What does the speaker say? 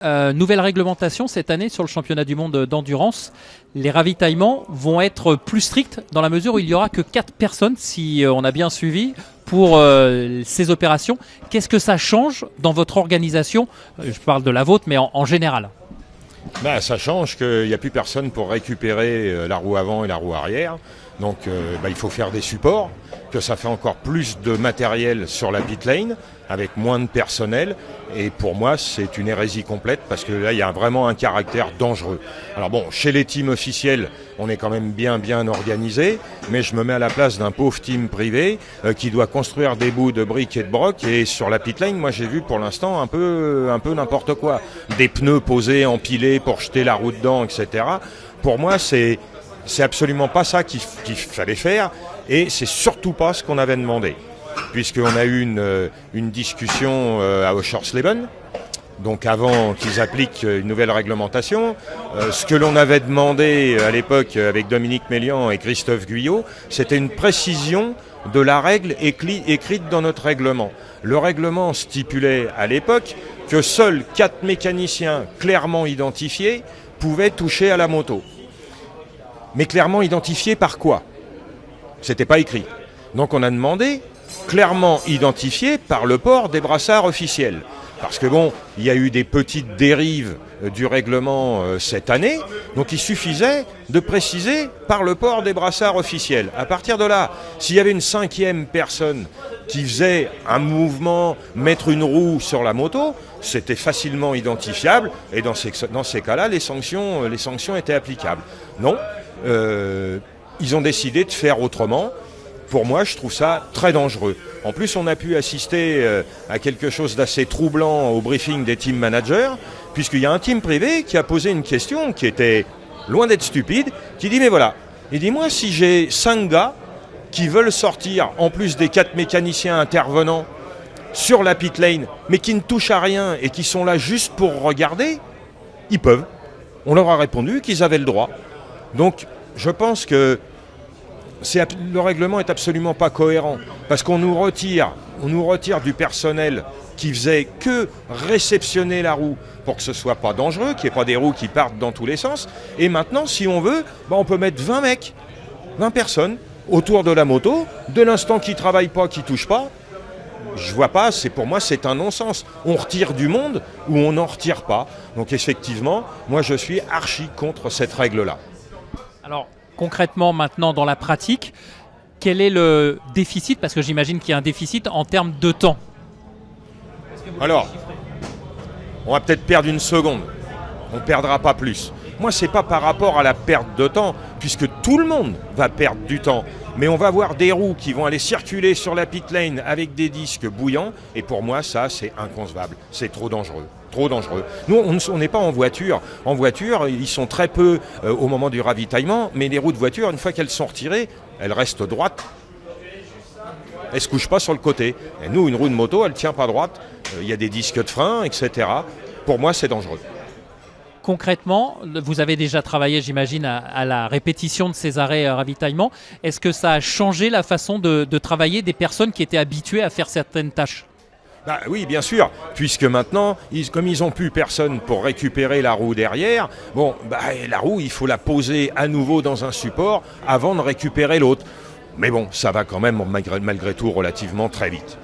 Nouvelle réglementation cette année sur le championnat du monde d'endurance. Les ravitaillements vont être plus stricts dans la mesure où il n'y aura que 4 personnes, si on a bien suivi, pour ces opérations. Qu'est-ce que ça change dans votre organisation? Je parle de la vôtre, mais en général. Ça change qu'il n'y a plus personne pour récupérer la roue avant et la roue arrière. Donc il faut faire des supports, que ça fait encore plus de matériel sur la pit lane, avec moins de personnel. Et pour moi, c'est une hérésie complète, parce que là, il y a vraiment un caractère dangereux. Alors bon, chez les teams officiels, on est quand même bien organisé, mais je me mets à la place d'un pauvre team privé qui doit construire des bouts de briques et de broc. Et sur la pit lane, moi j'ai vu pour l'instant un peu n'importe quoi. Des pneus posés, empilés pour jeter la roue dedans, etc. Pour moi, c'est absolument pas ça qu'il fallait faire, et c'est surtout pas ce qu'on avait demandé. Puisqu'on a eu une discussion à Oschersleben, donc avant qu'ils appliquent une nouvelle réglementation. Ce que l'on avait demandé à l'époque avec Dominique Mélian et Christophe Guyot, c'était une précision de la règle écrite dans notre règlement. Le règlement stipulait à l'époque que seuls 4 mécaniciens clairement identifiés pouvaient toucher à la moto. Mais clairement identifiés par quoi? C'était pas écrit. Donc on a demandé clairement identifié par le port des brassards officiels. Parce que bon, il y a eu des petites dérives du règlement cette année, donc il suffisait de préciser par le port des brassards officiels. À partir de là, s'il y avait une 5e personne qui faisait un mouvement, mettre une roue sur la moto, c'était facilement identifiable, et dans ces cas-là, les sanctions étaient applicables. Non, ils ont décidé de faire autrement. Pour moi, je trouve ça très dangereux. En plus, on a pu assister à quelque chose d'assez troublant au briefing des team managers, puisqu'il y a un team privé qui a posé une question qui était loin d'être stupide, qui dit, mais voilà, il dit, moi, si j'ai 5 gars qui veulent sortir, en plus des 4 mécaniciens intervenants sur la pit lane, mais qui ne touchent à rien et qui sont là juste pour regarder, ils peuvent. On leur a répondu qu'ils avaient le droit. Donc, je pense que le règlement est absolument pas cohérent, parce qu'on nous retire du personnel qui faisait que réceptionner la roue pour que ce soit pas dangereux, qu'il n'y ait pas des roues qui partent dans tous les sens. Et maintenant, si on veut, on peut mettre 20 mecs, 20 personnes autour de la moto, dès l'instant qu'ils travaillent pas, qu'ils touchent pas. Je vois pas, pour moi c'est un non-sens. On retire du monde ou on n'en retire pas. Donc effectivement, moi je suis archi contre cette règle-là. Alors, concrètement, maintenant, dans la pratique, quel est le déficit? Parce que j'imagine qu'il y a un déficit en termes de temps. Alors, on va peut-être perdre une seconde. On ne perdra pas plus. Moi, ce n'est pas par rapport à la perte de temps, puisque tout le monde va perdre du temps. Mais on va avoir des roues qui vont aller circuler sur la pit lane avec des disques bouillants. Et pour moi, ça, c'est inconcevable. C'est trop dangereux. Trop dangereux. Nous, on n'est pas en voiture. En voiture, ils sont très peu au moment du ravitaillement, mais les roues de voiture, une fois qu'elles sont retirées, elles restent droites. Elles ne se couchent pas sur le côté. Et nous, une roue de moto, elle ne tient pas droite. Il y a des disques de frein, etc. Pour moi, c'est dangereux. Concrètement, vous avez déjà travaillé, j'imagine, à la répétition de ces arrêts ravitaillement. Est-ce que ça a changé la façon de travailler des personnes qui étaient habituées à faire certaines tâches? Oui, bien sûr, puisque maintenant, comme ils n'ont plus personne pour récupérer la roue derrière, la roue, il faut la poser à nouveau dans un support avant de récupérer l'autre. Mais bon, ça va quand même malgré tout relativement très vite.